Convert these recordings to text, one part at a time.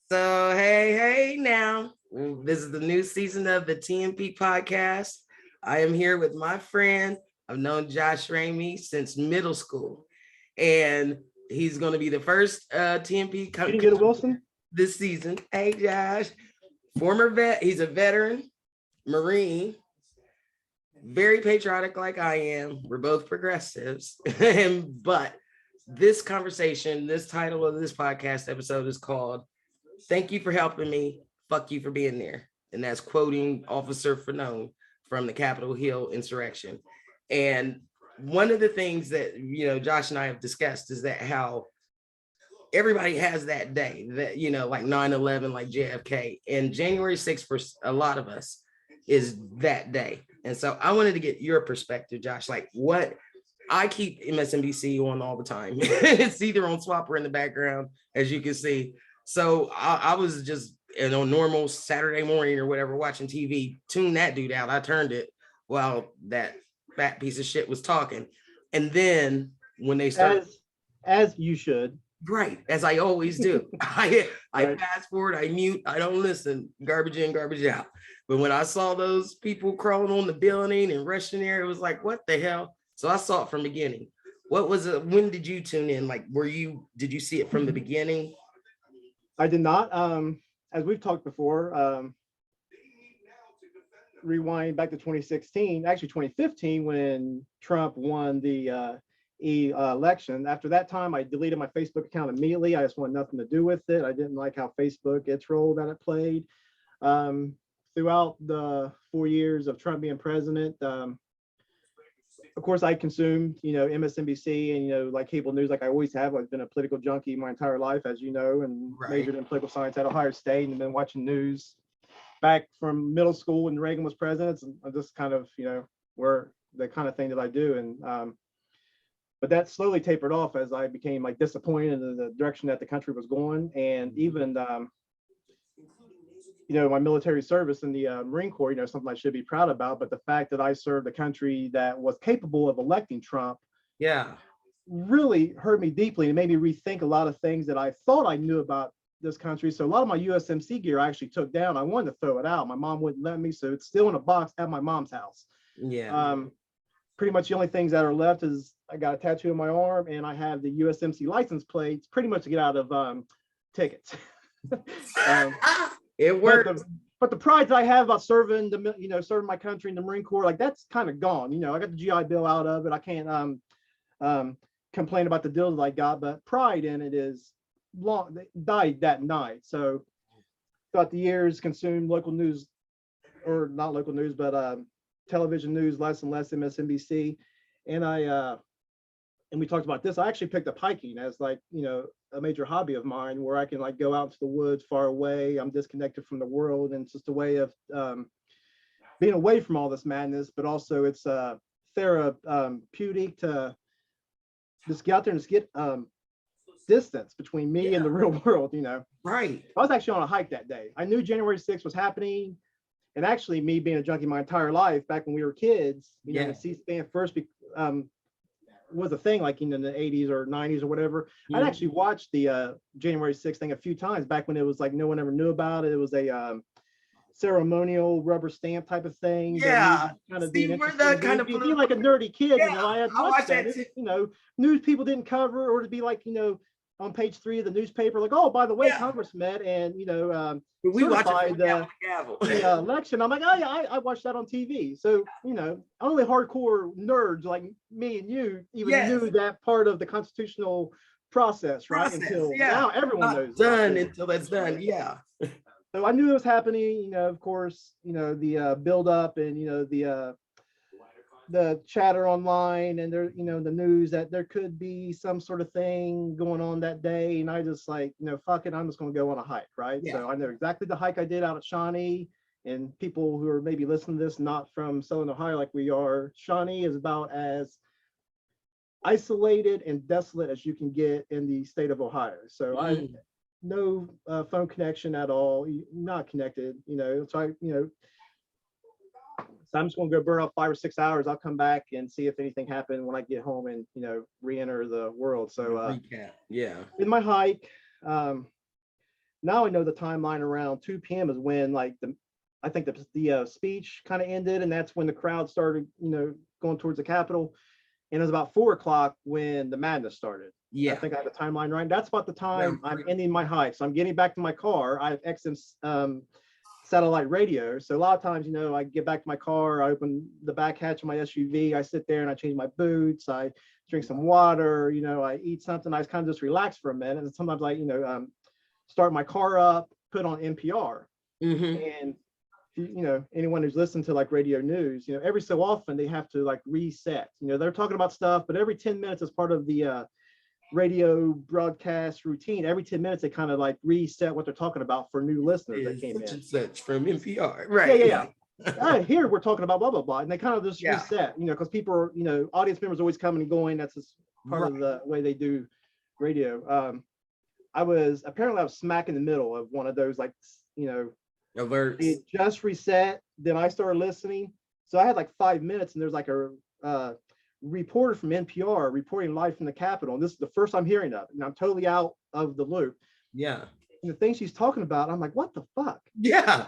So, hey now. This is the new season of the TNP Podcast. I am here with my friend. I've known Josh Ramey since middle school, and he's going to be the first TNP You didn't get a Wilson? this season. Hey, Josh, former vet. He's a veteran Marine, very patriotic like I am. We're both progressives, but this conversation, this title of this podcast episode is called "Thank You for Helping Me, Fuck You for Being There," and that's quoting Officer Fanone from the Capitol Hill insurrection. And one of the things that Josh and I have discussed is that how everybody has that day that like 9/11, like JFK, and January 6th for a lot of us is that day. And so I wanted to get your perspective, Josh. Like, what I keep MSNBC on all the time. It's either on swap or in the background, as you can see. So I was just on normal Saturday morning or whatever, watching TV, tune that dude out. I turned it while that fat piece of shit was talking. And then when they started, as you should, right, as I always do, I Right. fast forward, I mute, I don't listen, garbage in, garbage out. But when I saw those people crawling on the building and rushing there, it was like, what the hell? So I saw it from the beginning. What was it? When did you tune in? Like, did you see it from the beginning? I did not. As we've talked before, rewind back to 2016, actually 2015, when Trump won the election. After that time, I deleted my Facebook account immediately. I just wanted nothing to do with it. I didn't like how Facebook, its role that it played. Throughout the 4 years of Trump being president, of course, I consumed, MSNBC and, like cable news, like I always have. I've been a political junkie my entire life, as you know, and majored in political science at Ohio State, and been watching news back from middle school when Reagan was president. And just kind of, were the kind of thing that I do. And but that slowly tapered off as I became like disappointed in the direction that the country was going. And even my military service in the Marine Corps, something I should be proud about. But the fact that I served a country that was capable of electing Trump, really hurt me deeply and made me rethink a lot of things that I thought I knew about this country. So a lot of my USMC gear I actually took down. I wanted to throw it out. My mom wouldn't let me, so it's still in a box at my mom's house. Pretty much the only things that are left is I got a tattoo on my arm and I have the USMC license plates, pretty much to get out of tickets. It worked. But the pride that I have about serving serving my country in the Marine Corps, like that's kind of gone. I got the GI Bill out of it. I can't complain about the deal that I got, but pride in it is long. They died that night. So throughout the years, consumed local news, or not local news, but television news, less and less MSNBC. And we talked about this. I actually picked up hiking as like, a major hobby of mine, where I can like go out into the woods far away. I'm disconnected from the world, and it's just a way of being away from all this madness, but also it's therapeutic to just get out there and just get distance between me and the real world, Right. I was actually on a hike that day. I knew January 6th was happening. And actually, me being a junkie my entire life, back when we were kids, C-SPAN first was a thing, like in the 80s or 90s or whatever. I'd actually watched the January 6th thing a few times back when it was like no one ever knew about it. It was a ceremonial rubber stamp type of thing. Yeah. Kind of See, we're that kind of be like a nerdy kid. Yeah, I had watched that. News people didn't cover, or to be like, on page 3 of the newspaper, like, oh, by the way, Congress met and we certified the election. I'm like, oh yeah, I watched that on TV. So only hardcore nerds like me and you even knew that part of the constitutional process, right? Until now, everyone knows. Done until that's done. Yeah. So I knew it was happening. Of course, the build up and the chatter online and there, the news that there could be some sort of thing going on that day. And I just like, fuck it, I'm just going to go on a hike, right? Yeah. So I know exactly the hike I did out at Shawnee. And people who are maybe listening to this, not from Southern Ohio like we are, Shawnee is about as isolated and desolate as you can get in the state of Ohio. So I no phone connection at all, not connected, so so I'm just going to go burn up 5 or 6 hours. I'll come back and see if anything happened when I get home and, re-enter the world. So in my hike, now I know the timeline around 2 p.m. is when like I think the speech kind of ended, and that's when the crowd started, going towards the Capitol. And it was about 4 o'clock when the madness started. Yeah. I think I have the timeline right. That's about the time Yeah. I'm ending my hike. So I'm getting back to my car. I have XM satellite radio. So a lot of times, I get back to my car, I open the back hatch of my SUV, I sit there and I change my boots, I drink some water, I eat something, I kind of just relax for a minute. And sometimes I, start my car up, put on NPR. And anyone who's listened to like radio news, every so often they have to like reset. They're talking about stuff, but every 10 minutes as part of the radio broadcast routine, every 10 minutes they kind of like reset what they're talking about for new listeners that came in. Such from NPR, right? Yeah. Here we're talking about blah blah blah, and they kind of just reset, because people are, audience members always coming and going. That's just part of the way they do radio. I was smack in the middle of one of those like, alerts. It just reset. Then I started listening. So I had like 5 minutes, and there's like a reporter from NPR reporting live from the Capitol. And this is the first I'm hearing of it. And I'm totally out of the loop. Yeah. And the thing she's talking about, I'm like, what the fuck? Yeah.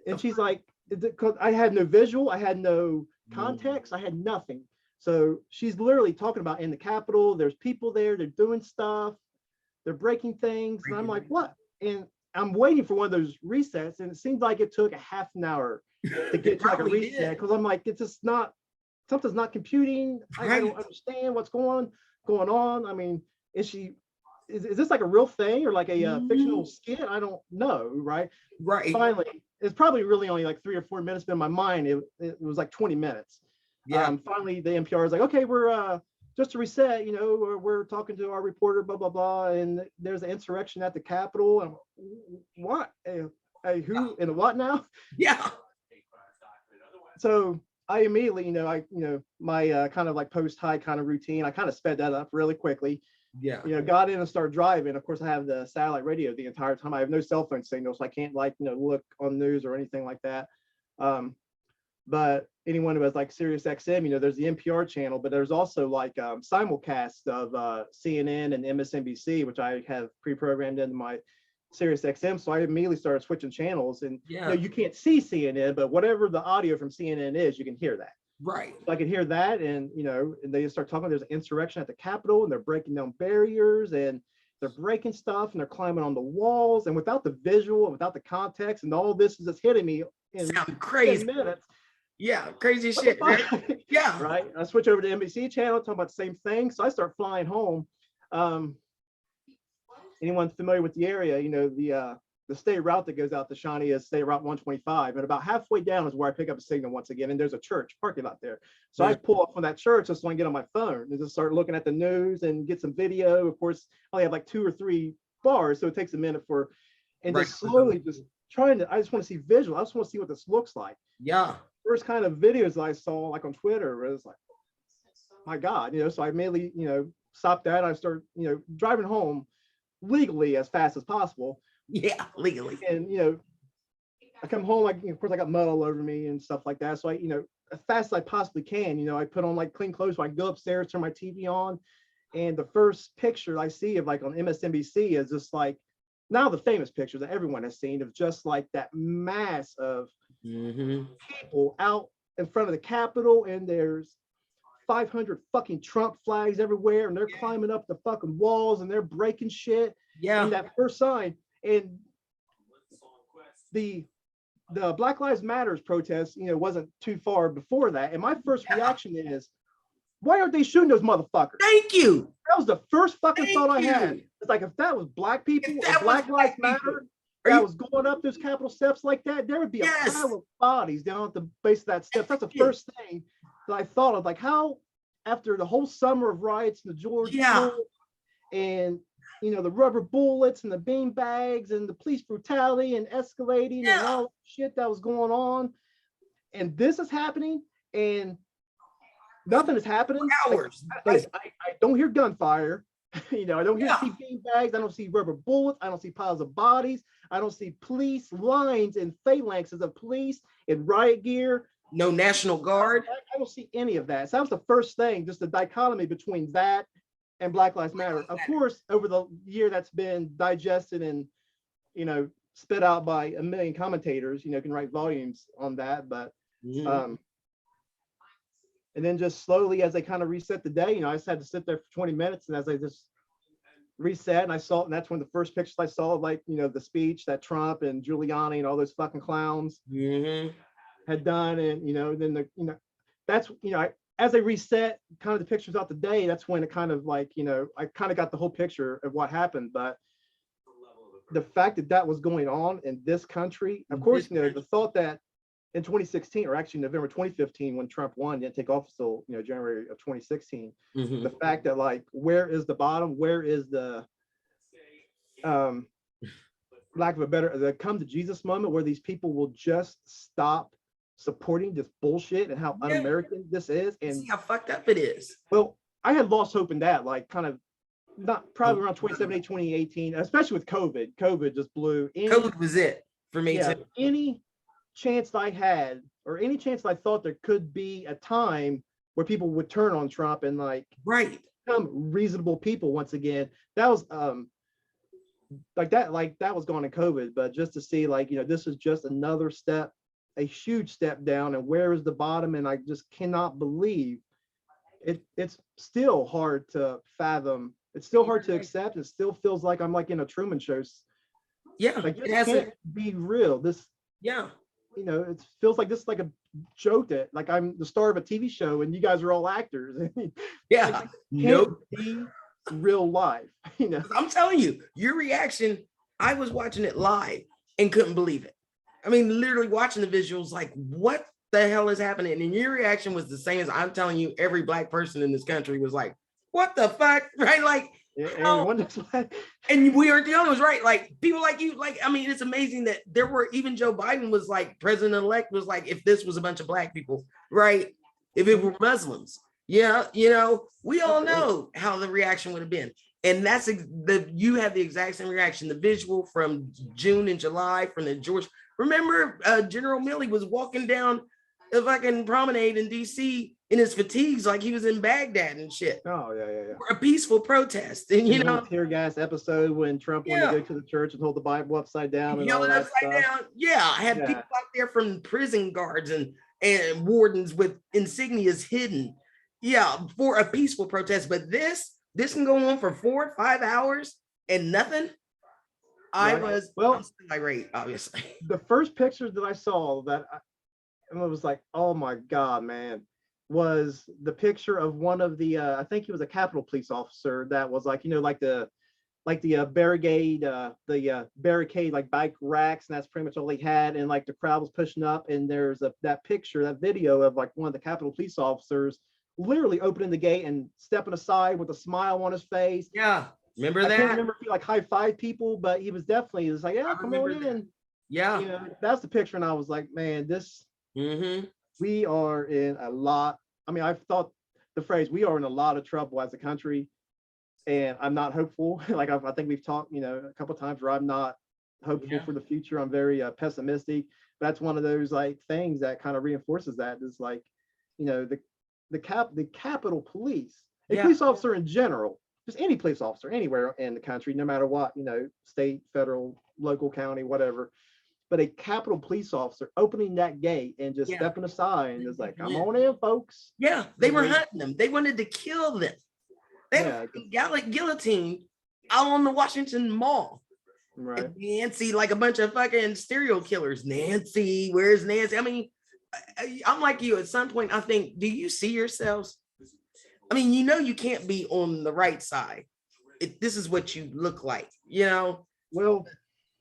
And she's like, because I had no visual, I had no context, I had nothing. So she's literally talking about in the Capitol, there's people there, they're doing stuff, they're breaking things. And I'm like, what? And I'm waiting for one of those resets, and it seems like it took a half an hour to get to like a reset, because I'm like, it's just not, something's not computing. I don't understand what's going on. I mean, is this like a real thing or like a fictional skit? I don't know, right? Finally, it's probably really only like 3 or 4 minutes, but in my mind, it was like 20 minutes. Yeah. Finally, the NPR is like, okay, we're just to reset, we're talking to our reporter, blah, blah, blah. And there's an insurrection at the Capitol. And what? Hey, who and what now? Yeah. So I immediately, my kind of like post-hike kind of routine, I kind of sped that up really quickly. Yeah. Got in and started driving. Of course, I have the satellite radio the entire time. I have no cell phone signal, so I can't like, look on news or anything like that. But anyone who has like Sirius XM, there's the NPR channel, but there's also like simulcast of CNN and MSNBC, which I have pre-programmed into my Sirius XM. So I immediately started switching channels, and you can't see CNN, but whatever the audio from CNN is, you can hear that. Right. So I could hear that, and and they start talking. There's an insurrection at the Capitol, and they're breaking down barriers, and they're breaking stuff, and they're climbing on the walls, and without the visual, and without the context, and all this is just hitting me in Sound crazy 10 minutes. Yeah, crazy shit. Right? Yeah. Right. I switch over to NBC channel, talking about the same thing. So I start flying home. Anyone familiar with the area, the state route that goes out to Shawnee is State Route 125. And about halfway down is where I pick up a signal once again. And there's a church parking lot there. So I pull up on that church just so I can get on my phone and just start looking at the news and get some video. Of course, I only have like 2 or 3 bars, so it takes a minute just slowly just I just want to see visual. I just want to see what this looks like. Yeah. First kind of videos I saw like on Twitter was like, my God, so I immediately, stopped that. I started, driving home legally as fast as possible. Yeah, legally. And, I come home, like, of course I got mud all over me and stuff like that. So I, as fast as I possibly can, I put on like clean clothes so I can go upstairs, turn my TV on. And the first picture I see of like on MSNBC is just like, now the famous picture that everyone has seen of just like that mass of people out in front of the Capitol, and there's 500 fucking Trump flags everywhere, and they're climbing up the fucking walls, and they're breaking shit. Yeah. And that first sign, and the Black Lives Matters protest, wasn't too far before that. And my first reaction is, why aren't they shooting those motherfuckers? Thank you. That was the first fucking thought I had. It's like, if that was black people, if Black Lives Matter, that was going up those Capitol steps like that, there would be a pile of bodies down at the base of that step. That's the first thing that I thought of, like how after the whole summer of riots and the George Floyd and the rubber bullets and the bean bags and the police brutality and escalating and all the shit that was going on, and this is happening and nothing is happening. Hours. I don't hear gunfire. I don't see bean bags. I don't see rubber bullets. I don't see piles of bodies. I don't see police lines and phalanxes of police in riot gear. No National Guard. I don't see any of that. So that was the first thing, just the dichotomy between that and Black Lives Matter. Of course, over the year that's been digested and spit out by a million commentators, can write volumes on that. But and then just slowly as they kind of reset the day, I just had to sit there for 20 minutes, and as I just reset and I saw it, and that's when the first pictures I saw, like, the speech that Trump and Giuliani and all those fucking clowns had done. And, then that's, as they reset kind of the pictures out the day, that's when it kind of like, I kind of got the whole picture of what happened. But the fact that that was going on in this country, of course, the thought that in 2016, or actually November 2015, when Trump won, didn't take office till January of 2016. The fact that, like, where is the bottom? Where is the lack of a better, the come to Jesus moment where these people will just stop supporting this bullshit and how un-American this is, and see how fucked up it is. Well, I had lost hope in that, like, kind of not probably around 2017, 2018, especially with COVID. COVID just blew. COVID was it for me too. Any chance I had, or any chance I thought there could be a time where people would turn on Trump and become reasonable people once again, that was that was gone in COVID. But just to see, like, this is just another step, a huge step down, and where is the bottom? And I just cannot believe it. It's still hard to fathom. It's still hard to accept. It still feels like I'm like in a Truman Show. Like, this can't be real. This it feels like this is like a joke, that like I'm the star of a TV show and you guys are all actors. Nope. Be real life. I'm telling you, your reaction, I was watching it live and couldn't believe it. I mean, literally watching the visuals, like, what the hell is happening? And your reaction was the same as I'm telling you, every Black person in this country was like, what the fuck? Right? Like, and we aren't the only ones, right? Like, people like you, like, I mean, it's amazing that there were, even Joe Biden was like, president-elect was like, if this was a bunch of Black people, right? If it were Muslims, we all know how the reaction would have been. And that's you have the exact same reaction. The visual from June and July from the George. Remember, General Milley was walking down the fucking promenade in DC in his fatigues, like he was in Baghdad and shit. Oh yeah. For a peaceful protest, and tear gas episode when Trump wanted to go to the church and hold the Bible upside down and yell it upside down. Yeah, I had people out there from prison guards and wardens with insignias hidden. Yeah, for a peaceful protest. But this can go on for 4 or 5 hours and nothing. I was irate, obviously. The first pictures that I saw that I was like, oh my God, man, was the picture of one of the I think he was a Capitol Police officer that was like, like the barricade, barricade, like bike racks, and that's pretty much all he had. And like the crowd was pushing up, and there's that picture, that video of like one of the Capitol Police officers literally opening the gate and stepping aside with a smile on his face. Yeah. Remember that? I can't remember if he like high-fived people, but he was like, yeah, come on in. That. Yeah. That's the picture. And I was like, man, this, we are in a lot. I mean, I've thought the phrase, we are in a lot of trouble as a country, and I'm not hopeful. Like, I think we've talked, a couple of times where I'm not hopeful for the future. I'm very pessimistic. But that's one of those like things that kind of reinforces that, is like, the Capitol Police, a police officer in general, just any police officer anywhere in the country, no matter what, state, federal, local, county, whatever. But a Capitol Police officer opening that gate and just stepping aside and just like, come on in, folks. Yeah, they were hunting them. They wanted to kill them. They guillotine out on the Washington Mall. Right. And Nancy, like a bunch of fucking serial killers. Nancy, where's Nancy? I mean, I'm like you. At some point, I think, do you see yourselves? I mean, you can't be on the right side. This is what you look like, Well,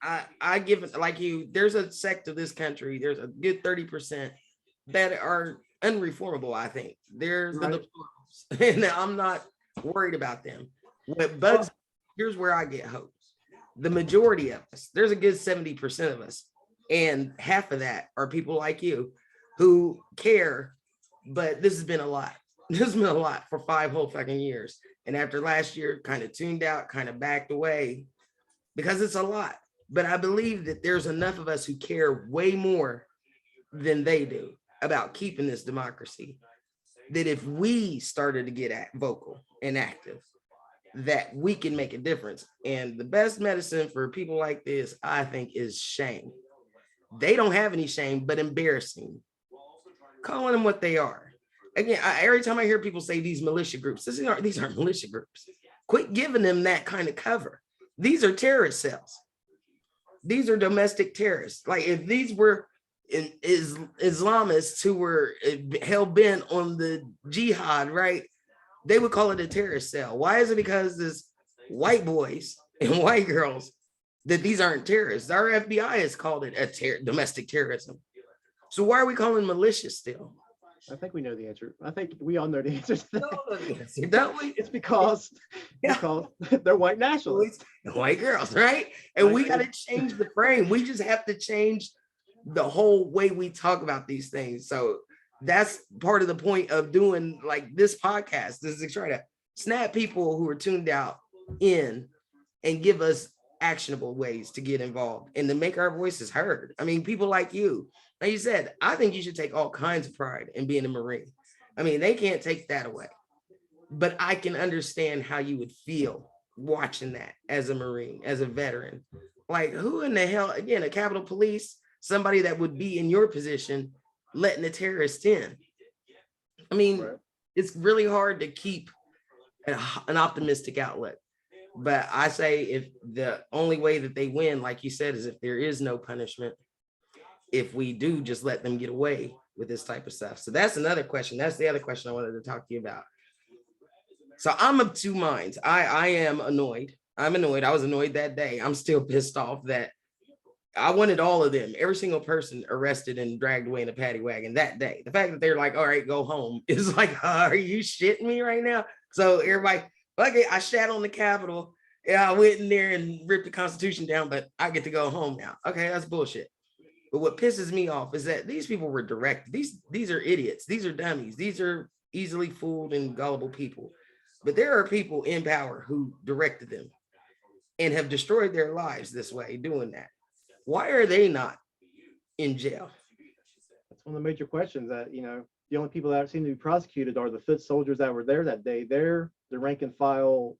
I give it like you. There's a sect of this country. There's a good 30% that are unreformable. I think they're the deplorables, and I'm not worried about them. But here's where I get hope. The majority of us, there's a good 70% of us, and half of that are people like you who care. But this has been a lot. This has been a lot for 5 whole fucking years. And after last year, kind of tuned out, kind of backed away because it's a lot. But I believe that there's enough of us who care way more than they do about keeping this democracy, that if we started to get vocal and active, that we can make a difference. And the best medicine for people like this, I think, is shame. They don't have any shame, but embarrassing. Calling them what they are. Again, every time I hear people say these militia groups, these aren't militia groups. Quit giving them that kind of cover. These are terrorist cells. These are domestic terrorists. Like if these were Islamists who were hell bent on the jihad, right? They would call it a terrorist cell. Why is it because there's white boys and white girls that these aren't terrorists? Our FBI has called it a domestic terrorism. So why are we calling malicious still? I think we know the answer. I think we all know the answer to that. Don't we? It's because they're white nationalists. White girls, right? And we got to change the frame. We just have to change the whole way we talk about these things. So that's part of the point of doing like this podcast, is to try to snap people who are tuned out in and give us actionable ways to get involved and to make our voices heard. I mean, people like you, like you said, I think you should take all kinds of pride in being a Marine. I mean, they can't take that away, but I can understand how you would feel watching that as a Marine, as a veteran. Like, who in the hell, again, a Capitol Police, somebody that would be in your position, letting the terrorists in? I mean, right. It's really hard to keep an optimistic outlet. But I say if the only way that they win, like you said, is if there is no punishment, if we do just let them get away with this type of stuff. So that's another question. That's the other question I wanted to talk to you about. So I'm of two minds. I am annoyed. I'm annoyed. I was annoyed that day. I'm still pissed off that I wanted all of them, every single person arrested and dragged away in a paddy wagon that day. The fact that they're like, all right, go home is like, are you shitting me right now? So everybody, okay, I shat on the Capitol. Yeah, I went in there and ripped the Constitution down, but I get to go home now. Okay, that's bullshit. But what pisses me off is that these people were directed. These are idiots. These are dummies. These are easily fooled and gullible people. But there are people in power who directed them and have destroyed their lives this way, doing that. Why are they not in jail? That's one of the major questions that, the only people that seem to be prosecuted are the foot soldiers that were there that day. They're the rank and file,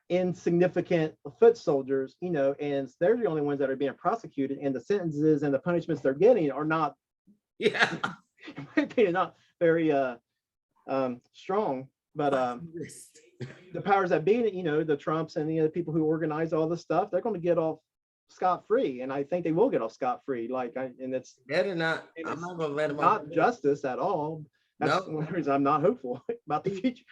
insignificant foot soldiers, and they're the only ones that are being prosecuted, and the sentences and the punishments they're getting are not, in my opinion, not very strong. But the powers that be, the Trumps and the people who organize all this stuff, they're going to get off scot-free, and I think they will get off scot-free. And it's better not. I'm not going to let them off. Not justice at all. That's one of the reasons I'm not hopeful about the future.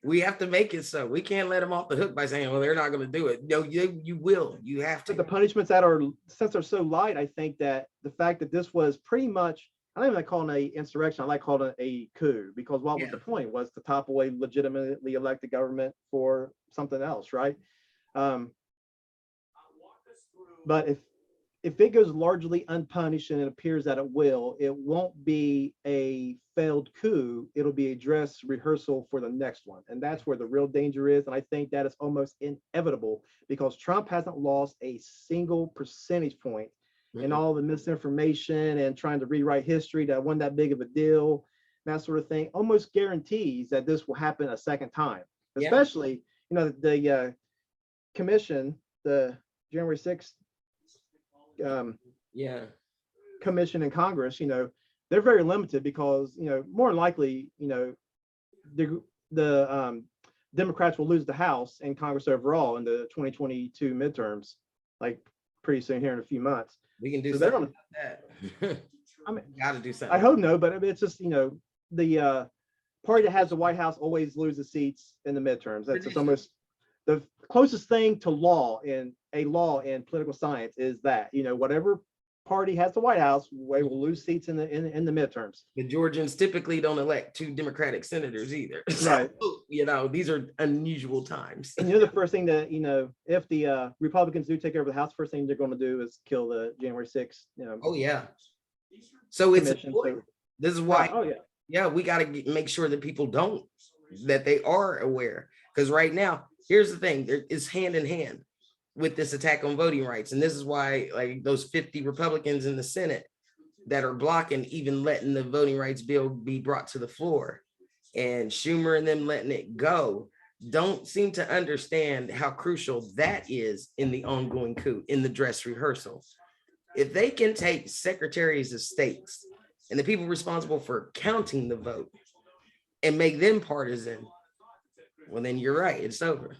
We have to make it so. We can't let them off the hook by saying, well, they're not going to do it. No, you will. You have to. But the punishments that are, since they're so light, I think that the fact that this was pretty much, I don't even like calling it an insurrection. I like calling it a coup, because what was the point? Was to topple a legitimately elected government for something else, right? But if it goes largely unpunished and it appears that it won't be a failed coup. It'll be a dress rehearsal for the next one. And that's where the real danger is. And I think that is almost inevitable, because Trump hasn't lost a single percentage point in all the misinformation and trying to rewrite history that wasn't that big of a deal, that sort of thing. Almost guarantees that this will happen a second time, especially, the commission, the January 6th commission in Congress, they're very limited because, more than likely, the Democrats will lose the House and Congress overall in the 2022 midterms, like pretty soon here in a few months. We can do something about that. I mean, got to do something. I hope no, but it's just, the party that has the White House always loses seats in the midterms. That's just almost the closest thing to law in political science is that, whatever party has the White House, they will lose seats in the midterms. The Georgians typically don't elect 2 Democratic senators either. Right. So, these are unusual times. And the first thing that, if the Republicans do take over the House, first thing they're going to do is kill the January 6th, Oh yeah. So it's so, this is why. We got to make sure that people that they are aware. Because right now, here's the thing, it's hand in hand with this attack on voting rights. And this is why, like, those 50 Republicans in the Senate that are blocking even letting the voting rights bill be brought to the floor and Schumer and them letting it go don't seem to understand how crucial that is in the ongoing coup, in the dress rehearsal. If they can take secretaries of states and the people responsible for counting the vote and make them partisan, well, then you're right, it's over.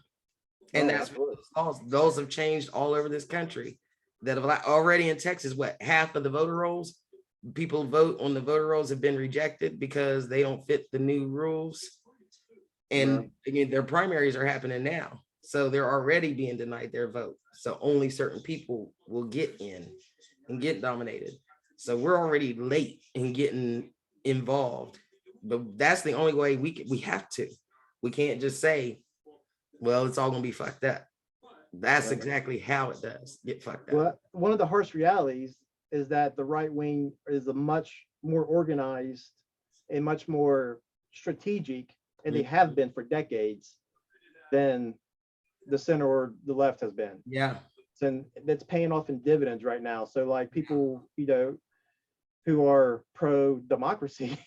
And that's what those have changed all over this country. That have already in Texas, what, half of the voter rolls, people vote on the voter rolls have been rejected because they don't fit the new rules. And again, their primaries are happening now. So they're already being denied their vote. So only certain people will get in and get nominated. So we're already late in getting involved. But that's the only way we have to. We can't just say, well, it's all gonna be fucked up. That's exactly how it does get fucked up. Well, one of the harsh realities is that the right wing is a much more organized and much more strategic, and they have been for decades, than the center or the left has been. Yeah. And that's paying off in dividends right now. So like people, who are pro-democracy,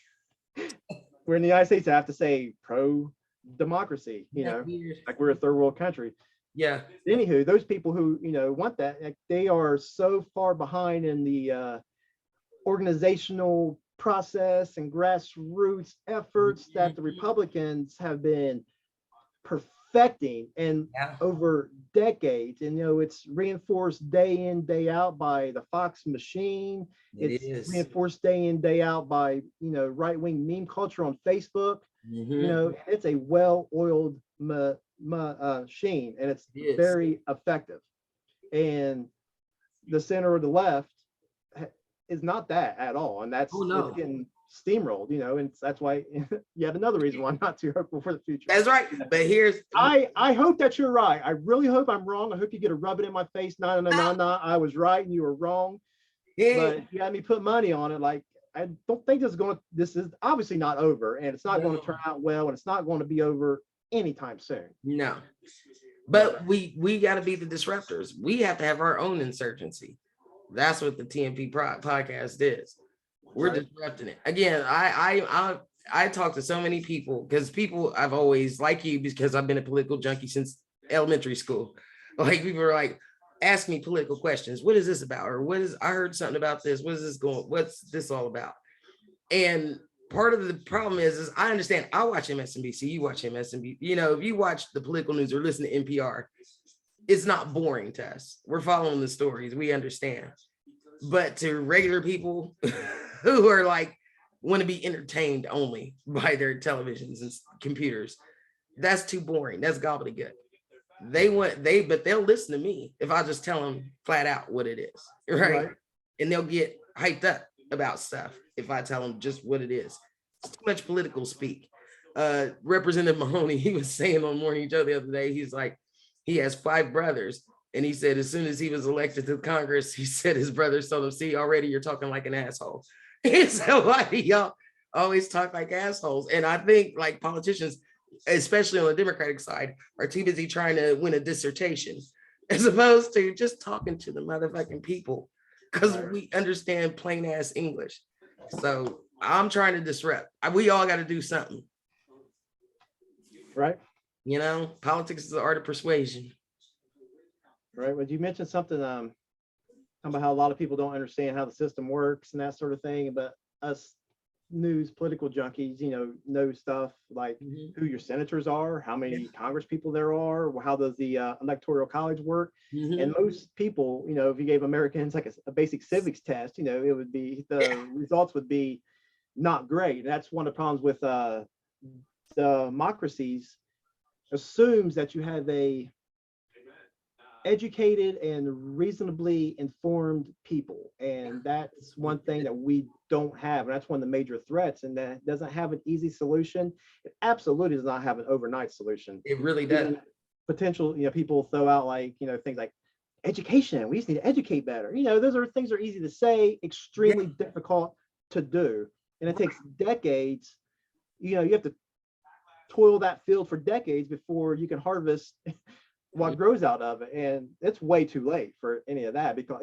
we're in the United States, I have to say pro-democracy, like we're a third world country. Yeah. Anywho, those people who, want that, like, they are so far behind in the organizational process and grassroots efforts that the Republicans have been perfecting and over decades. And it's reinforced day in, day out by the Fox machine. It's reinforced day in, day out by right-wing meme culture on Facebook. It's a well-oiled machine, and it's very effective. And the center or the left is not that at all, and that's it's getting steamrolled, and that's why yet another reason why I'm not too hopeful for the future. That's right. But I hope that you're right. I really hope I'm wrong. I hope you get a rub it in my face. No, I was right and you were wrong. But if you had me put money on it, like, I don't think this is obviously not over, and it's not going to turn out well, and it's not going to be over anytime soon. No. But we got to be the disruptors. We have to have our own insurgency. That's what the TNP podcast is. We're disrupting it. Again, I talk to so many people, because people I've always, like you, because I've been a political junkie since elementary school. Like, people are like, ask me political questions. What is this about? Or I heard something about this. What's this all about? And part of the problem is I understand, I watch MSNBC, you watch MSNBC. If you watch the political news or listen to NPR, it's not boring to us. We're following the stories. We understand. But to regular people who are like, want to be entertained only by their televisions and computers, that's too boring. That's gobbledygook. But they'll listen to me if I just tell them flat out what it is, right? And they'll get hyped up about stuff if I tell them just what it is. It's too much political speak. Representative Mahoney, he was saying on Morning Joe the other day, he's like, he has 5 brothers, and he said as soon as he was elected to Congress, he said his brothers told him, see, already you're talking like an asshole. And so why do y'all always talk like assholes? And I think, like, politicians, especially on the Democratic side, are too busy trying to win a dissertation as opposed to just talking to the motherfucking people, because we understand plain ass English. So I'm trying to disrupt. We all got to do something. Right. Politics is the art of persuasion. Right. Well, you mentioned something about how a lot of people don't understand how the system works and that sort of thing. But us political junkies, know stuff like who your senators are, how many Congress people there are, how does the electoral college work. And most people, if you gave Americans like a basic civics test, it would be, the results would be not great. And that's one of the problems with democracies. Assumes that you have a educated and reasonably informed people, and that's one thing that we don't have, and that's one of the major threats. And that doesn't have an easy solution. It absolutely does not have an overnight solution. It really does. Potential, people throw out like things like education. We just need to educate better. Those are things that are easy to say, extremely difficult to do, and it takes decades. You have to toil that field for decades before you can harvest what grows out of it. And it's way too late for any of that, because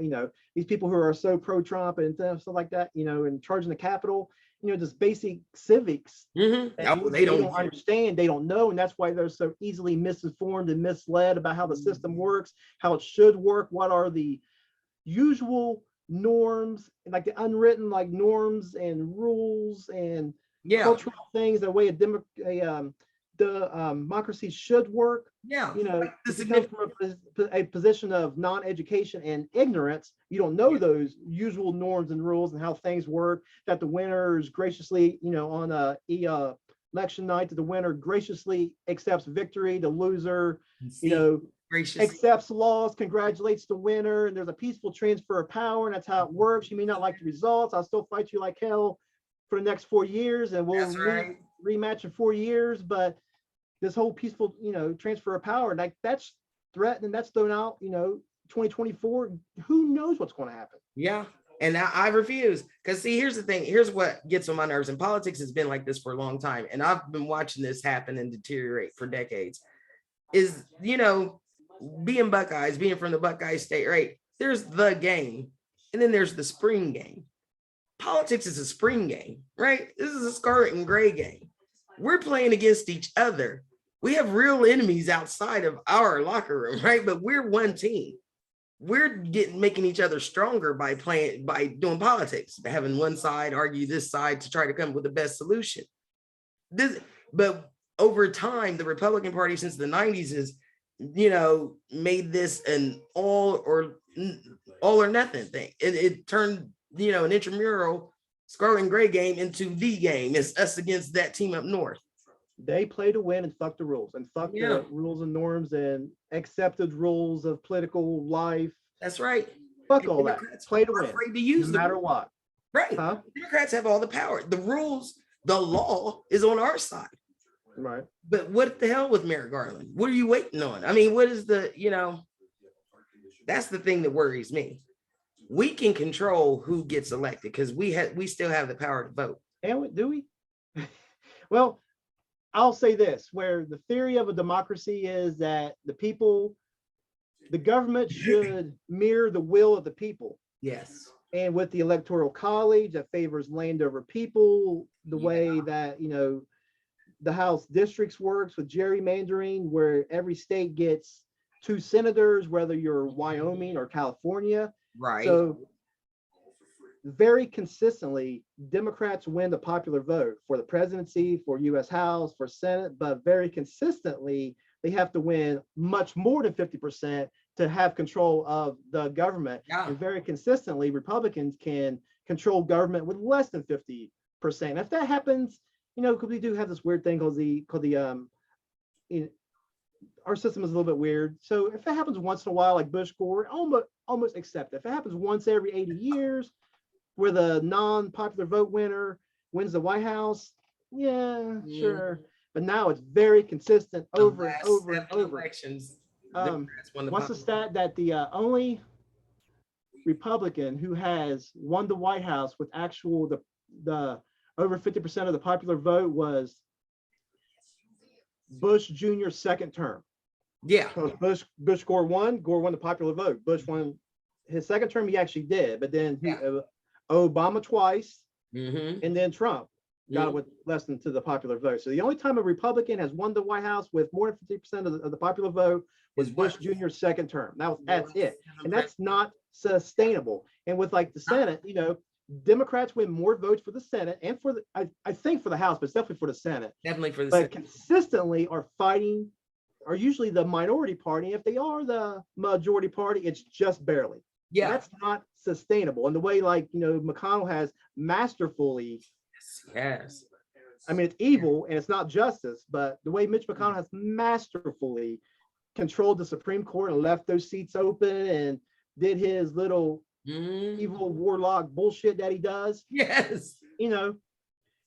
these people who are so pro-Trump and stuff like that, in charge of the Capitol, just basic civics Mhm. that Oh, they don't understand, they don't know, and that's why they're so easily misinformed and misled about how the system works, how it should work, what are the usual norms, like the unwritten like norms and rules and Yeah. cultural things, the way democracy should work. Yeah. If you come from a position of non-education and ignorance, you don't know those usual norms and rules and how things work, that the winners graciously, on election night, that the winner graciously accepts victory, the loser, accepts laws, congratulates the winner, and there's a peaceful transfer of power, and that's how it works. You may not like the results, I'll still fight you like hell for the next 4 years, and we'll rematch in 4 years, but this whole peaceful, transfer of power, like that's threatened and that's thrown out, 2024, who knows what's going to happen. Yeah. And I refuse, because see, here's the thing. Here's what gets on my nerves. And politics has been like this for a long time. And I've been watching this happen and deteriorate for decades. Is, being Buckeyes, being from the Buckeye State, right? There's the game. And then there's the spring game. Politics is a spring game, right? This is a scarlet and gray game. We're playing against each other. We have real enemies outside of our locker room, right? But we're one team. We're making each other stronger by doing politics, having one side argue this side to try to come up with the best solution. But over time, the Republican Party since the 90s has, made this an all or nothing thing. It turned, an intramural scarlet and gray game into the game. It's us against that team up north. They play to win and fuck the rules and fuck the rules and norms and accepted rules of political life. That's right. Fuck all that. Play to win. Afraid to use no matter what. Right. Huh? Democrats have all the power. The rules, the law is on our side. Right. But what the hell with Merrick Garland? What are you waiting on? I mean, what is the, that's the thing that worries me. We can control who gets elected because we still have the power to vote. And do we? Well, I'll say this, where the theory of a democracy is that the government should mirror the will of the people. Yes. And with the electoral college that favors land over people, the way that, the House districts works with gerrymandering, where every state gets 2 senators, whether you're Wyoming or California. Right. So very consistently, Democrats win the popular vote for the presidency, for U.S. House, for Senate, but very consistently, they have to win much more than 50% to have control of the government. Yeah. And very consistently, Republicans can control government with less than 50%. If that happens, because we do have this weird thing our system is a little bit weird. So if it happens once in a while, like Bush Gore, almost accept it. If it happens once every 80 years, where the non-popular vote winner wins the White House, sure. But now it's very consistent over and over and over. Elections, what's the stat that the only Republican who has won the White House with the over 50% of the popular vote was Bush Jr.'s second term. Yeah. So Bush Gore won the popular vote. Bush won his second term, he actually did, but then Obama twice, and then Trump got it with less than to the popular vote. So the only time a Republican has won the White House with more than 50% of the popular vote was Bush Jr.'s second term. That's it. And that's not sustainable. And with like the Senate, Democrats win more votes for the Senate and for the, I think for the House, but it's definitely for the Senate. Definitely for the Senate. Senate. Consistently are usually the minority party. If they are the majority party, it's just barely. Yeah. And that's not sustainable. And the way McConnell has masterfully, yes. I mean, it's evil and it's not justice, but the way Mitch McConnell has masterfully controlled the Supreme Court and left those seats open and did his little evil warlock bullshit that he does. Yes.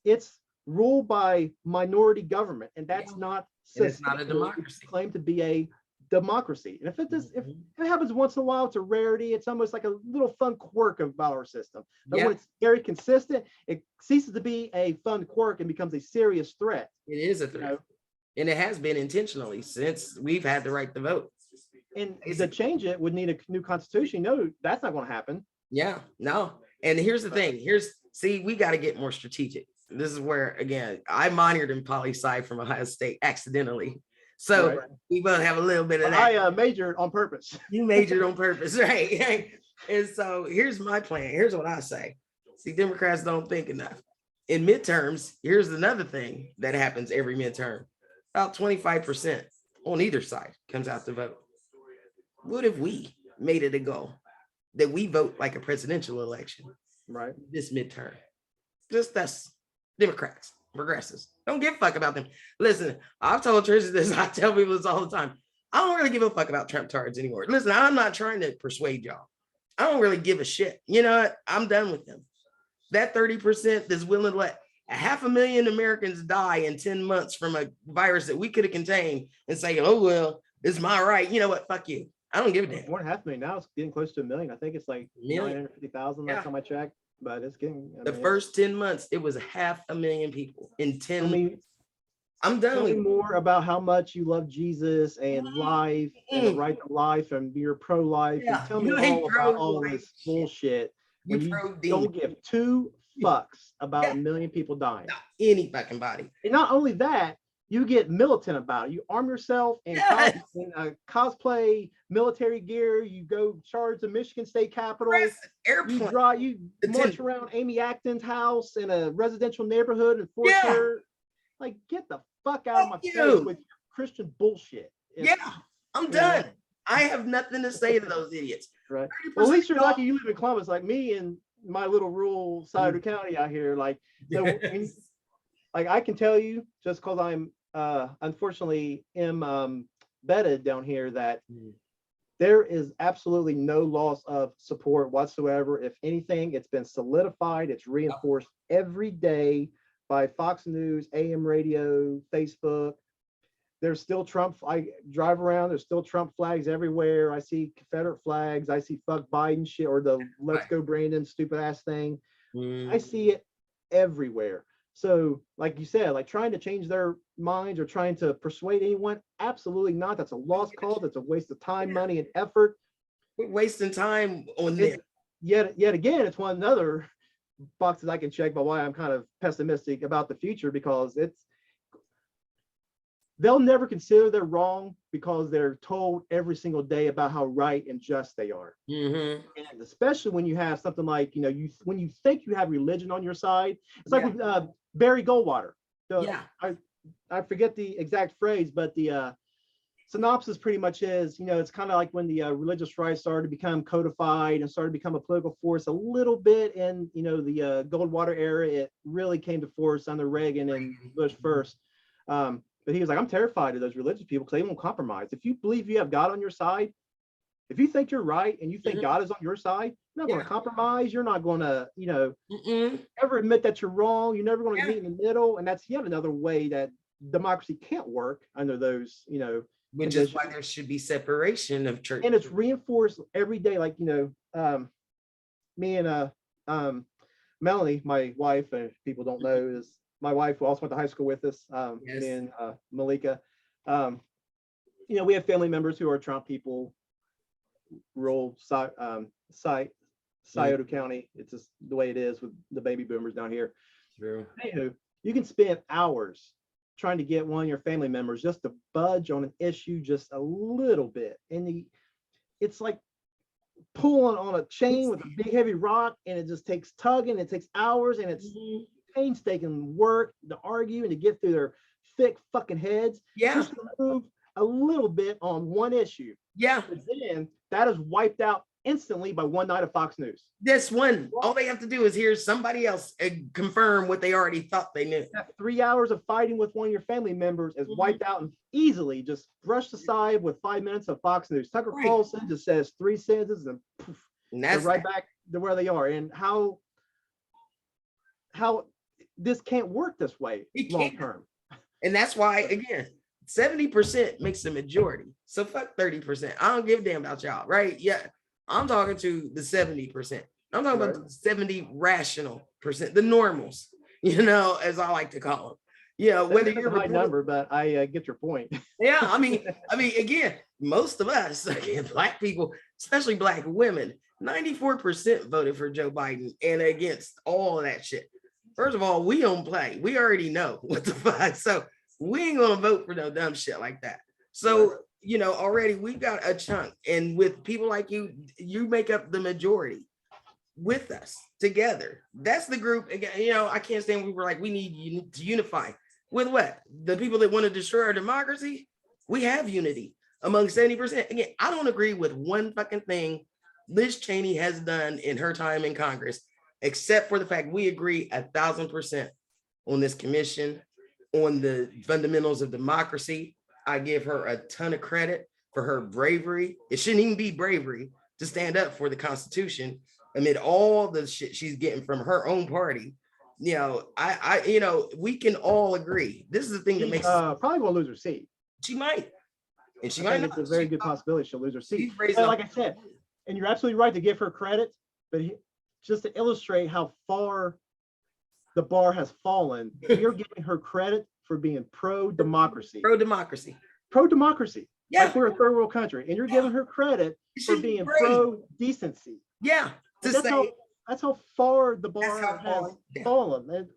It's ruled by minority government, and that's not. It's not a democracy. Claimed to be a democracy, and if it happens once in a while, it's a rarity. It's almost like a little fun quirk about our system. But when it's very consistent, it ceases to be a fun quirk and becomes a serious threat. It is a threat, and it has been intentionally since we've had the right to vote. And to change it would need a new constitution. No, that's not going to happen. Yeah, no. And here's the thing. See, we got to get more strategic. This is where, again, I minored in poli-sci from Ohio State accidentally. So we both have a little bit of that. I majored on purpose. You majored on purpose, right? And so here's my plan. Here's what I say. See, Democrats don't think enough. In midterms, here's another thing that happens every midterm. About 25% on either side comes out to vote. What if we made it a goal that we vote like a presidential election? Right. This midterm. Just us, Democrats, progressives. Don't give a fuck about them. Listen, I've told Trisha this, I tell people this all the time. I don't really give a fuck about Trump tards anymore. Listen, I'm not trying to persuade y'all. I don't really give a shit. You know what? I'm done with them. That 30% that's willing to let 500,000 Americans die in 10 months from a virus that we could have contained and say, oh, well, it's my right. You know what? Fuck you. I don't give a damn. More than 500,000 now. It's getting close to 1 million. I think it's like 950,000 last time I checked, but it's getting. The first 10 months, it was 500,000 people in 10 months. I'm done. Tell me more about how much you love Jesus and life and the right to life and you're pro-life. And tell me all about all this bullshit. When you don't give two fucks about 1 million people dying. Not any fucking body. And not only that, you get militant about it. You arm yourself in cosplay military gear. You go charge the Michigan State Capitol. Airplane. You march around Amy Acton's house in a residential neighborhood and force her. Like, get the fuck out of my face with your Christian bullshit. I'm done. I have nothing to say to those idiots. Right. Well, at least you're lucky you live in Columbus, like me in my little rural side of the county out here. Like, like I can tell you, just because I'm unfortunately embedded down here, that there is absolutely no loss of support whatsoever. If anything, it's been solidified. It's reinforced every day by Fox News, AM radio, Facebook. There's still Trump. I drive around. There's still Trump flags everywhere. I see Confederate flags. I see fuck Biden shit or the let's go Brandon stupid ass thing. I see it everywhere. So like you said, like trying to change their minds or trying to persuade anyone, absolutely not. That's a lost cause. That's a waste of time, money, and effort. We're wasting time on this. Yet again, it's one another boxes I can check by why I'm kind of pessimistic about the future, because they'll never consider they're wrong because they're told every single day about how right and just they are. And especially when you have something like, when you think you have religion on your side, it's like with Barry Goldwater. I forget the exact phrase, but the synopsis pretty much is, it's kind of like when the religious right started to become codified and started to become a political force a little bit in, the Goldwater era. It really came to force under Reagan and Bush first. But he was like, I'm terrified of those religious people because they won't compromise. If you believe you have God on your side, if you think you're right and you think God is on your side, you're not going to compromise. You're not going to, ever admit that you're wrong. You're never going to meet in the middle. And that's yet another way that democracy can't work under those, which is why there should be separation of church. And it's reinforced every day. Like, me and Melanie, my wife, and people don't know, is my wife, who also went to high school with us, me and Malika. We have family members who are Trump people, rural Scioto County. It's just the way it is with the baby boomers down here. True. Anywho, you can spend hours trying to get one of your family members just to budge on an issue just a little bit. And it's like pulling on a chain with a big heavy rock, and it just takes tugging, it takes hours, and it's painstaking work to argue and to get through their thick fucking heads. Just to move a little bit on one issue. But then that is wiped out instantly by one night of Fox News. This one, all they have to do is hear somebody else confirm what they already thought they knew. That 3 hours of fighting with one of your family members is wiped out and easily just brushed aside with 5 minutes of Fox News. Tucker Carlson just says 3 sentences and poof, they're right back to where they are. And how this can't work this way long term. And that's why, again, 70% makes the majority. So fuck 30%. I don't give a damn about y'all, right? Yeah. I'm talking to the 70%. I'm talking about the 70 rational percent, the normals, as I like to call them. Whether you're a high number, but I get your point. I mean, again, most of us, again, Black people, especially Black women, 94% voted for Joe Biden and against all of that shit. First of all, we don't play. We already know what the fuck. So we ain't gonna vote for no dumb shit like that. So, you know, already we've got a chunk. And with people like you, you make up the majority with us together. That's the group. Again, you know, I can't stand we were like, we need to unify. With what? The people that want to destroy our democracy? We have unity among 70%. Again, I don't agree with one fucking thing Liz Cheney has done in her time in Congress, except for the fact we agree 1,000% on this commission, on the fundamentals of democracy. I give her a ton of credit for her bravery. It shouldn't even be bravery to stand up for the Constitution amid all the shit she's getting from her own party. You know, you know, we can all agree. This is the thing that makes probably gonna lose her seat. She might, and she I might. think it's a very good possibility she'll lose her seat. But like I said, and you're absolutely right to give her credit, but just to illustrate how far the bar has fallen, you're giving her credit for being pro-democracy. Pro-democracy. Pro-democracy. Yeah. Like we're a third world country, and you're giving her credit for being pro-decency. Yeah. That's how far the bar has fallen. And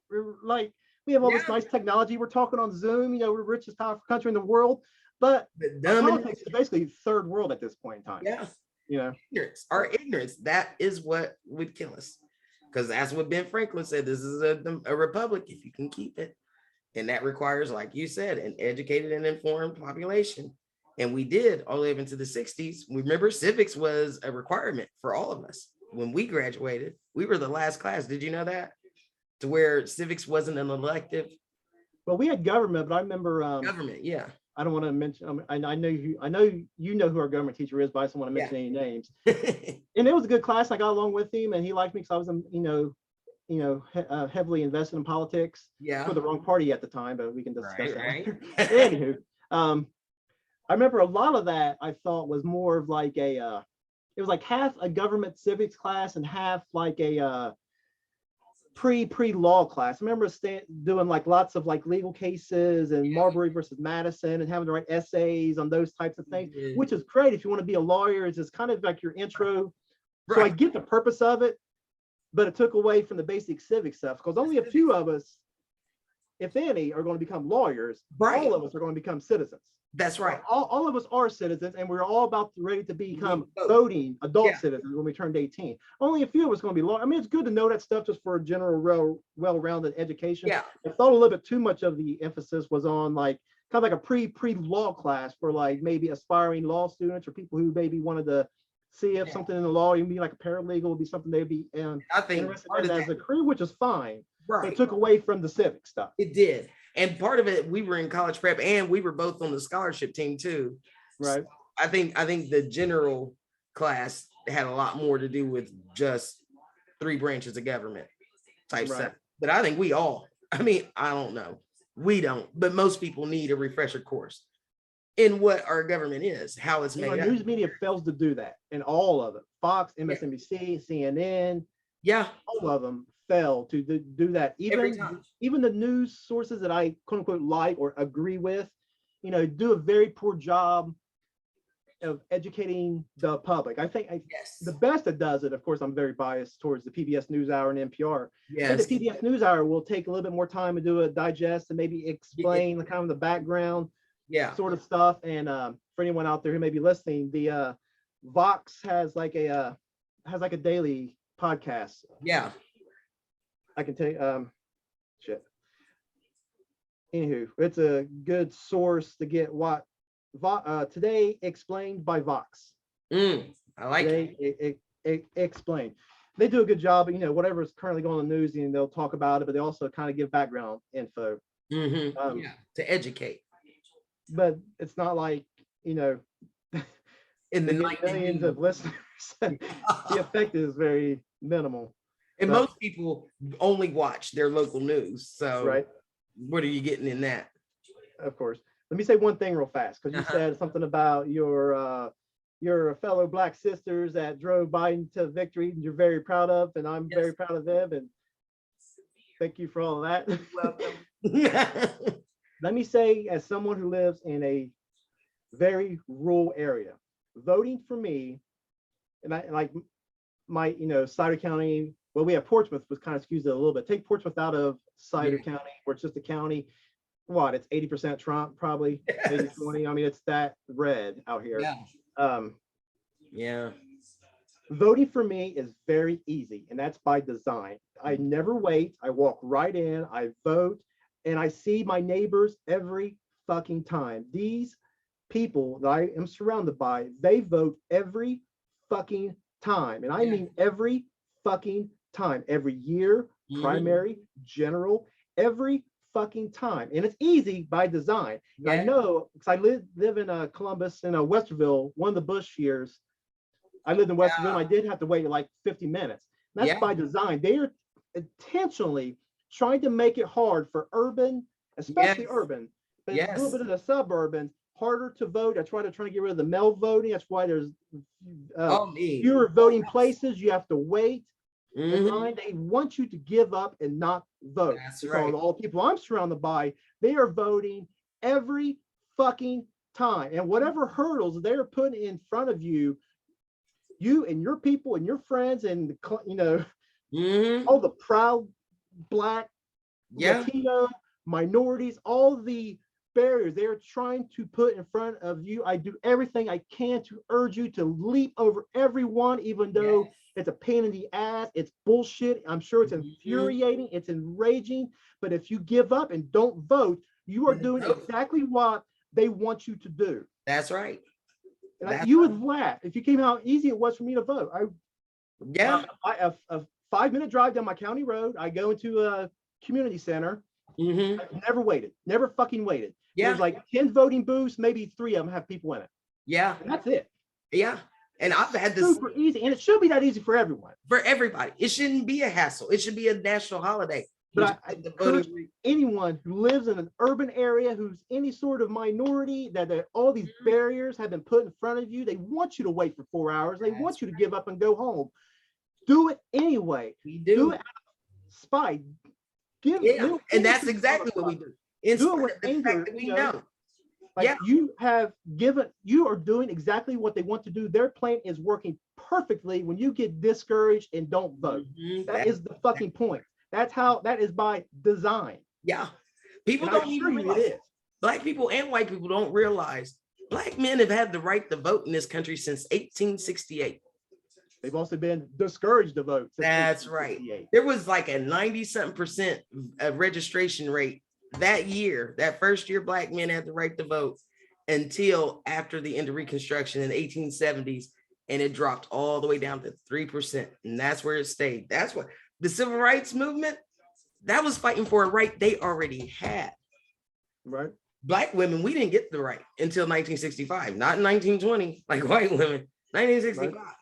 like we have all this nice technology. We're talking on Zoom. You know, we're the richest powerful country in the world, but politics is basically third world at this point in time. Yeah. You know, our ignorance. That is what would kill us. Because that's what Ben Franklin said. This is a republic if you can keep it. And that requires, like you said, an educated and informed population. And we did all the way up into the 60s. Remember, civics was a requirement for all of us. When we graduated, we were the last class. Did you know that? To where civics wasn't an elective. Well, we had government, but I remember government. Yeah. I don't want to mention. I know you know who our government teacher is, but I just don't want to mention any names. And it was a good class. I got along with him, and he liked me because I was, heavily invested in politics. Yeah. For the wrong party at the time, but we can discuss that. Right. Anywho, I remember a lot of that. I thought was more of like it was like half a government civics class and half like a pre-law class. I remember doing like lots of like legal cases and Marbury versus Madison and having to write essays on those types of things, which is great if you want to be a lawyer. It's just kind of like your intro. Right. So I get the purpose of it, but it took away from the basic civic stuff because only a few of us, if any, are going to become lawyers. Right. All of us are going to become citizens. That's right. All of us are citizens, and we're all about ready to become voting adult citizens when we turned 18. Only a few of us are going to be law. I mean, it's good to know that stuff just for a general, well-rounded education. Yeah. I thought a little bit too much of the emphasis was on like kind of like a pre-law class for like maybe aspiring law students or people who maybe wanted to see if something in the law, even be like a paralegal, would be something they'd be I think interested in as a career, which is fine. Right. But it took away from the civic stuff. It did. And part of it, we were in college prep and we were both on the scholarship team too. Right. So I think the general class had a lot more to do with just 3 branches of government type stuff. But I think I don't know. We don't, but most people need a refresher course in what our government is, how it's made up. News media fails to do that, and all of it. Fox, MSNBC, CNN, all of them fail to do that. Even the news sources that I quote unquote like or agree with, do a very poor job of educating the public. I think the best that does it, of course, I'm very biased towards the PBS NewsHour and NPR. Yes. The PBS NewsHour will take a little bit more time to do a digest and maybe explain the kind of the background sort of stuff. And for anyone out there who may be listening, the Vox has like a daily podcast. Yeah. I can tell you, Anywho, it's a good source to get what Today Explained by Vox. I like it. Explain. They do a good job. Whatever is currently going on the news, they'll talk about it, but they also kind of give background info. To educate. But it's not like in the millions of listeners. The effect is very minimal. And most people only watch their local news. So what are you getting in that? Of course. Let me say one thing real fast, because you said something about your fellow Black sisters that drove Biden to victory, and you're very proud of, and I'm very proud of them. And thank you for all of that. Welcome. Let me say, as someone who lives in a very rural area, voting for me, and I like Cider County. Well, we have Portsmouth, was kind of skews it a little bit. Take Portsmouth out of Cider Yeah. County, where it's just a county. What? It's 80% Trump, probably 80-20. I mean, it's that red out here. Yeah. Um, Yeah. Voting for me is very easy, and that's by design. I never wait. I walk right in, I vote, and I see my neighbors every fucking time. These people that I am surrounded by, they vote every fucking time. And I Yeah. mean every fucking time, every year, primary, general, every fucking time. And it's easy by design. And I Yeah. know because I live in Columbus, in Westerville, one of the Bush years. I lived in Westerville. And I did have to wait like 50 minutes. And that's Yeah. by design. They are intentionally trying to make it hard for urban, especially Yes. urban, but a Yes. little bit of the suburban, harder to vote. That's why they're trying to get rid of the mail voting. That's why there's fewer voting places. You have to wait in Mhm. line. They want you to give up and not vote. That's So right. all the people I'm surrounded by, they are voting every fucking time. And whatever hurdles they're putting in front of you, you and your people and your friends and Mhm. all the proud Black, Yeah. Latino minorities, all the barriers they're trying to put in front of you. I do everything I can to urge you to leap over everyone, even though Yes. it's a pain in the ass. It's bullshit. I'm sure it's infuriating. It's enraging. But if you give up and don't vote, you are doing exactly what they want you to do. That's right. And you would laugh if you came out how easy it was for me to vote. Yeah. A 5-minute drive down my county road. I go into a community center. Mhm. I've never waited. Never fucking waited. Yeah. There's like 10 voting booths, maybe 3 of them have people in it. Yeah. And that's it. Yeah. And I've had this Super easy. And it should be that easy for everyone. for everybody. It shouldn't be a hassle. It should be a national holiday. But I encourage anyone who lives in an urban area, who's any sort of minority, that all these barriers have been put in front of you. They want you to wait for 4 hours. They want you to give up and go home. Do it anyway. We do it out of spite. And that's exactly what we do. In do it spite with of the anger, fact that we know. Like you are doing exactly what they want to do. Their plan is working perfectly when you get discouraged and don't vote. That is the fucking point. That is by design. Yeah. People don't even realize it is. Black people and white people don't realize Black men have had the right to vote in this country since 1868. They've also been discouraged to vote. That's right. There was like a 90-something% registration rate that year, that first year Black men had the right to vote, until after the end of Reconstruction in the 1870s. And it dropped all the way down to 3%. And that's where it stayed. That's what the civil rights movement, that was fighting for a right they already had. Right. Black women, we didn't get the right until 1965, not in 1920, like white women, 1965. Right.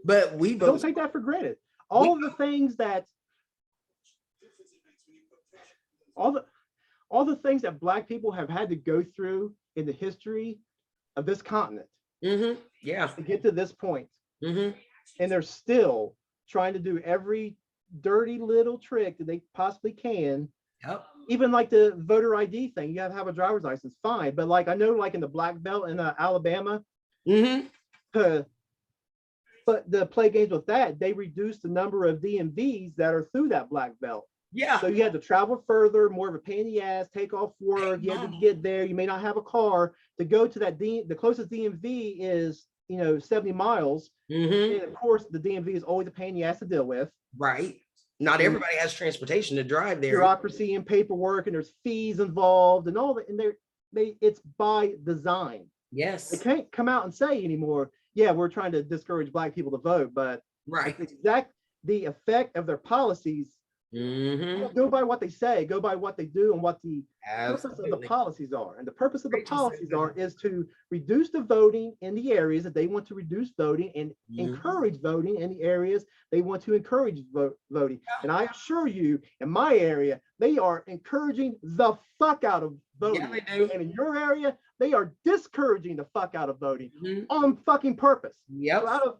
But we both don't take that for granted. All the things that Black people have had to go through in the history of this continent. Yeah. To get to this point. And they're still trying to do every dirty little trick that they possibly can. Yep. Even like the voter ID thing, you have to have a driver's license, fine. But like I know, like in the Black Belt in Alabama, but the play games with that, they reduced the number of DMVs that are through that Black Belt. Yeah. So you had to travel further, more of a pain in the ass, take off work. You had to get there. You may not have a car to go to that. The closest DMV is 70 miles. And of course, the DMV is always a pain in the ass to deal with. Right. Not everybody has transportation to drive there. Bureaucracy and paperwork, and there's fees involved and all that. And it's by design. Yes. They can't come out and say anymore, yeah, we're trying to discourage Black people to vote, but right. The effect of their policies. Go by what they say, go by what they do, and what the purpose of the policies are. And the purpose of the policies is to reduce the voting in the areas that they want to reduce voting, and encourage voting in the areas they want to encourage voting. And I assure you, in my area, they are encouraging the fuck out of voting. Yeah, they do. And in your area, they are discouraging the fuck out of voting on fucking purpose. Yep. So out of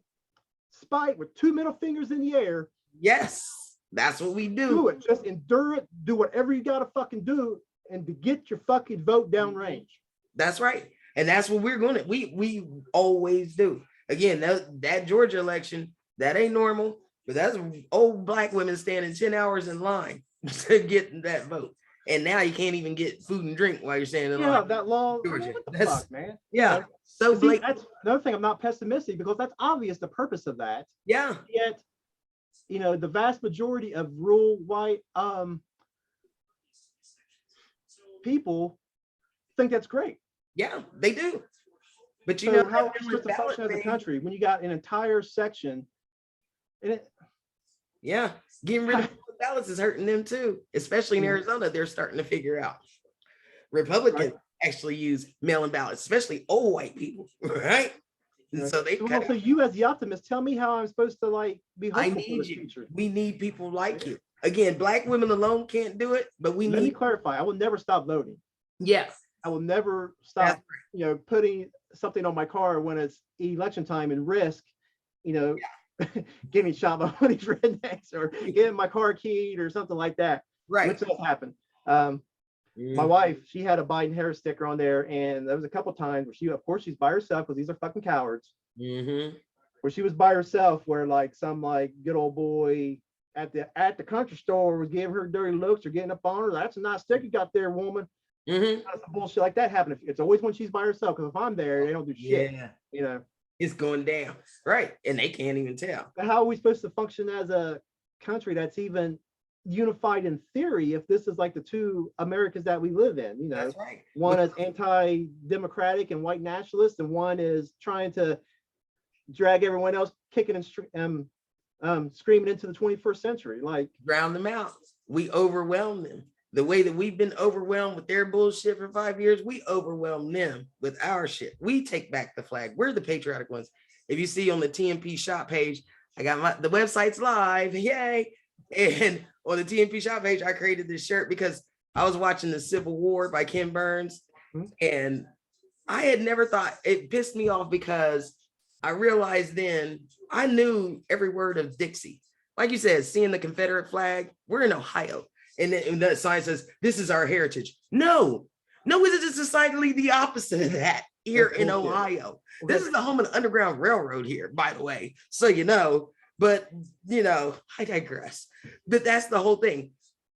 spite, with 2 middle fingers in the air. Yes. That's what we do. Do it. Just endure it. Do whatever you got to fucking do, and to get your fucking vote downrange. That's right. And that's what we're going to, we always do. Again, that Georgia election, That ain't normal, but that's old black women standing 10 hours in line to get that vote. And now you can't even get food and drink while you're standing in Yeah, line. that law. Georgia. What the That's fuck, man? yeah. You know? So See, Blake, that's another thing. I'm not pessimistic because that's obvious the purpose of that. yeah. Yet, the vast majority of rural white people think that's great. Yeah, they do. But you So know, how that are we supposed to ballot function as a thing, country when you got an entire section? And it, yeah, getting rid of ballots is hurting them too, especially in Arizona. They're starting to figure out Republicans actually use mail-in ballots, especially old white people, right? And so they so you as the optimist, tell me how I'm supposed to like be hopeful for the future. We need people like you. Again, black women alone can't do it, but we Let me need. clarify. I will never stop voting. Yes, I will never stop, putting something on my car when it's election time and risk, getting shot by one of these rednecks or getting my car keyed or something like that. Right. Which does happen. My wife, she had a Biden Harris sticker on there, and there was a couple times where of course, she's by herself because these are fucking cowards. Where she was by herself, where like some like good old boy at the country store was giving her dirty looks or getting up on her. That's a nice sticker you got there, woman. Some bullshit like that happen. It's always when she's by herself, because if I'm there, they don't do shit. Yeah. It's going down. Right. And they can't even tell. But how are we supposed to function as a country that's even unified in theory if this is like the two Americas that we live in? That's right. One is anti-democratic and white nationalist, and one is trying to drag everyone else kicking and screaming into the 21st century. Like, drown them out. We overwhelm them. The way that we've been overwhelmed with their bullshit for 5 years, we overwhelm them with our shit. We take back the flag. We're the patriotic ones. If you see on the TNP shop page, I got the website's live. Yay. And on the TNP shop page, I created this shirt because I was watching the Civil War by Ken Burns. And I had never thought, it pissed me off because I realized then I knew every word of Dixie. Like you said, seeing the Confederate flag, we're in Ohio. And then that sign says, this is our heritage. No, it is decidedly the opposite of that here in Ohio. This is the home of the Underground Railroad here, by the way. So, but, I digress. But that's the whole thing.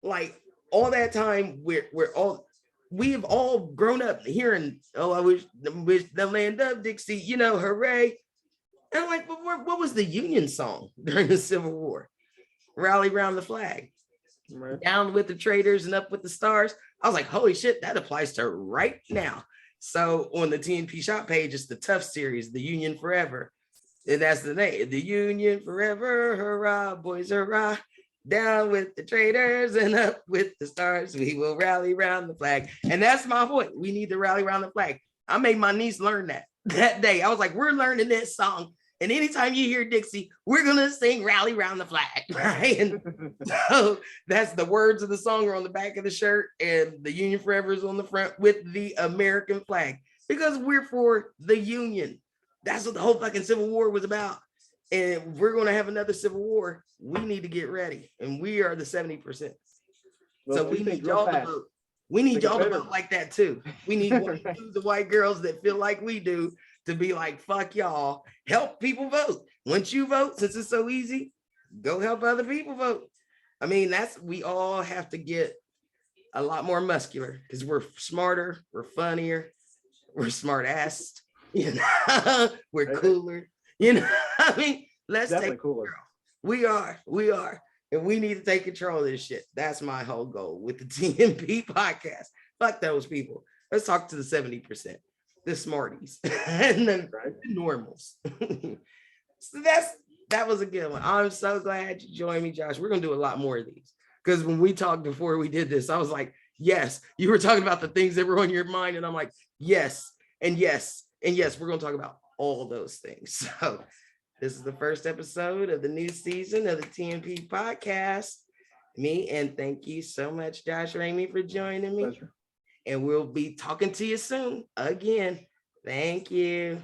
Like all that time, we have all grown up hearing, oh, I wish the land of Dixie, hooray. And I'm like, but what was the Union song during the Civil War? Rally round the flag. Right. Down with the traitors and up with the stars. I was like, holy shit, that applies to right now. So on the TNP shop page, it's the Tough series, the Union Forever. And that's the name, the Union Forever, hurrah, boys, hurrah. Down with the traitors and up with the stars. We will rally around the flag. And that's my point. We need to rally around the flag. I made my niece learn that day. I was like, we're learning this song. And anytime you hear Dixie, we're going to sing Rally Round the Flag, right? And so that's the words of the song are on the back of the shirt, and the Union Forever is on the front with the American flag, because we're for the Union. That's what the whole fucking Civil War was about. And if we're going to have another Civil War, we need to get ready. And we are the 70%. So we need y'all to vote. We need y'all to vote like that too. We need the white girls that feel like we do to be like, fuck y'all, help people vote. Once you vote, since it's so easy, go help other people vote. I mean, we all have to get a lot more muscular because we're smarter, we're funnier, we're smart ass, we're cooler, I mean, let's definitely take cooler. We are. And we need to take control of this shit. That's my whole goal with the TNP podcast. Fuck those people. Let's talk to the 70%. The smarties and the normals. So that was a good one. I'm so glad you joined me, Josh. We're gonna do a lot more of these, because when we talked before we did this, I was like, yes, you were talking about the things that were on your mind, and I'm like, yes, and yes, and yes, we're gonna talk about all those things. So this is the first episode of the new season of the TNP podcast. And thank you so much, Josh Ramey, for joining me. Pleasure. And we'll be talking to you soon again. Thank you.